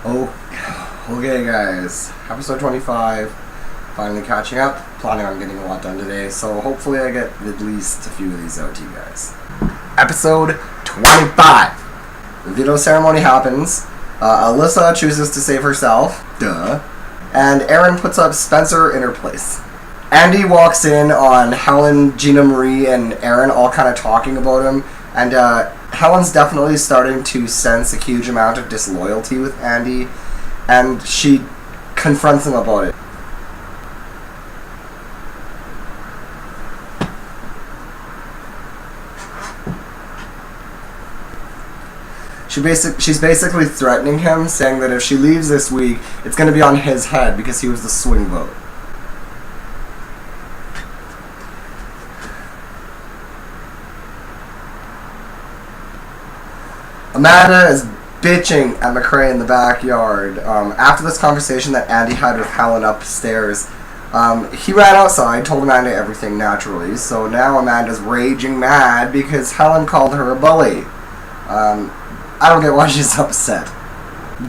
Oh, okay guys, episode 25, finally catching up, planning on getting a lot done today, so hopefully I get at least a few of these out to you guys. Episode 25. The veto ceremony happens, Alyssa chooses to save herself, duh, and Aaron puts up Spencer in her place. Andy walks in on Helen, Gina Marie, and Aaron all kind of talking about him, and Helen's definitely starting to sense a huge amount of disloyalty with Andy, and she confronts him about it. She's basically threatening him, saying that if she leaves this week, it's going to be on his head because he was the swing vote. Amanda is bitching at McCrae in the backyard. After this conversation that Andy had with Helen upstairs, he ran outside, told Amanda everything naturally, so now Amanda's raging mad because Helen called her a bully. I don't get why she's upset.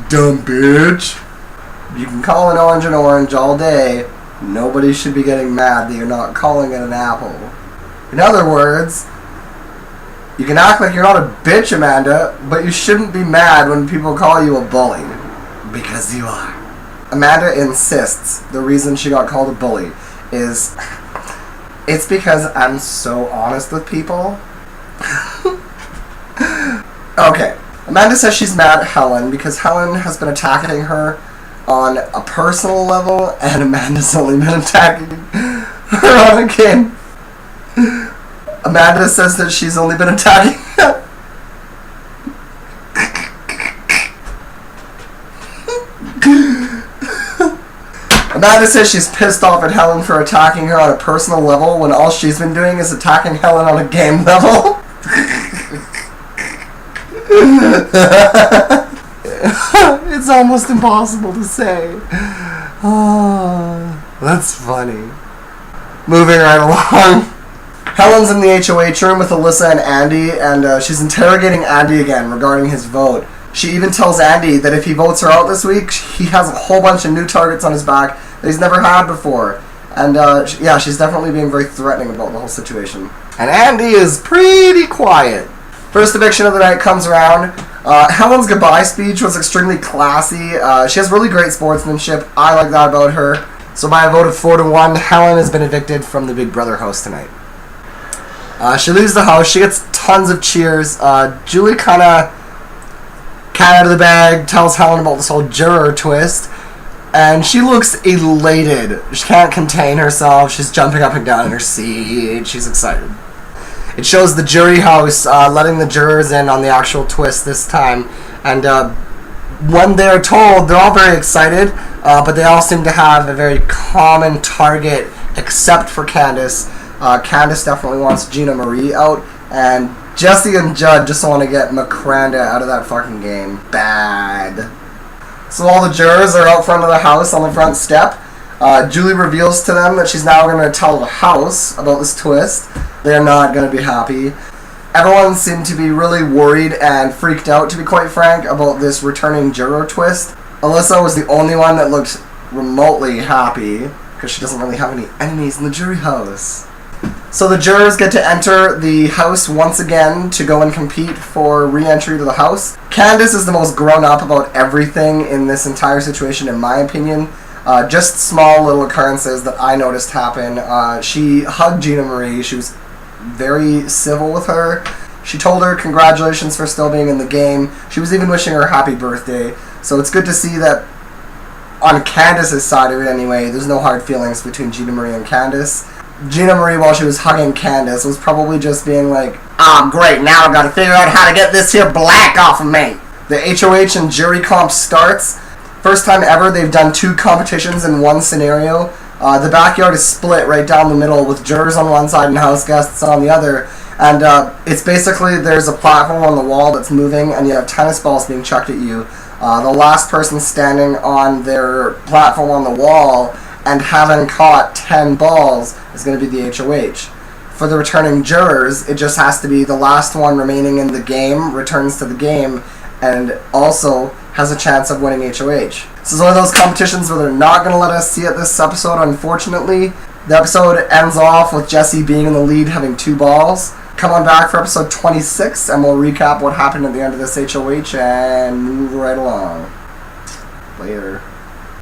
Dumb bitch. You can call an orange all day. Nobody should be getting mad that you're not calling it an apple. In other words, you can act like you're not a bitch, Amanda, but you shouldn't be mad when people call you a bully. Because you are. Amanda insists the reason she got called a bully is it's because I'm so honest with people. Okay. Amanda says she's mad at Helen because Helen has been attacking her on a personal level, and Amanda's only been attacking her on a game. Amanda says that she's only been attacking Amanda says she's pissed off at Helen for attacking her on a personal level when all she's been doing is attacking Helen on a game level. It's almost impossible to say. Oh, that's funny. Moving right along. Helen's in the HOH room with Alyssa and Andy, and she's interrogating Andy again regarding his vote. She even tells Andy that if he votes her out this week, he has a whole bunch of new targets on his back that he's never had before. And yeah, she's definitely being very threatening about the whole situation. And Andy is pretty quiet. First eviction of the night comes around. Helen's goodbye speech was extremely classy. She has really great sportsmanship. I like that about her. So by a vote of 4-1, Helen has been evicted from the Big Brother house tonight. She leaves the house. She gets tons of cheers. Julie kind of cat out of the bag, tells Helen about this whole juror twist, and she looks elated. She can't contain herself. She's jumping up and down in her seat. She's excited. It shows the jury house letting the jurors in on the actual twist this time, and when they're told, they're all very excited, but they all seem to have a very common target, except for Candace. Candace definitely wants Gina Marie out, and Jesse and Judd just want to get McCranda out of that fucking game. Bad. So all the jurors are out front of the house on the front step. Julie reveals to them that she's now going to tell the house about this twist. They're not going to be happy. Everyone seemed to be really worried and freaked out, to be quite frank, about this returning juror twist. Alyssa was the only one that looked remotely happy, because she doesn't really have any enemies in the jury house. So the jurors get to enter the house once again to go and compete for re-entry to the house. Candace is the most grown up about everything in this entire situation, in my opinion. Just small little occurrences that I noticed happen. She hugged Gina Marie. She was very civil with her. She told her congratulations for still being in the game. She was even wishing her happy birthday. So it's good to see that on Candace's side of it anyway, there's no hard feelings between Gina Marie and Candace. Gina Marie, while she was hugging Candace, was probably just being like, "Oh, great, now I've got to figure out how to get this here black off of me." The HOH and jury comp starts. First time ever they've done 2 competitions in one scenario. The backyard is split right down the middle with jurors on one side and house guests on the other. And it's basically, there's a platform on the wall that's moving and you have tennis balls being chucked at you. The last person standing on their platform on the wall and having caught 10 balls is going to be the HOH. For the returning jurors, it just has to be the last one remaining in the game returns to the game, and also has a chance of winning HOH. This is one of those competitions where they're not going to let us see it this episode, unfortunately. The episode ends off with Jesse being in the lead, having 2 balls. Come on back for episode 26, and we'll recap what happened at the end of this HOH and move right along. Later.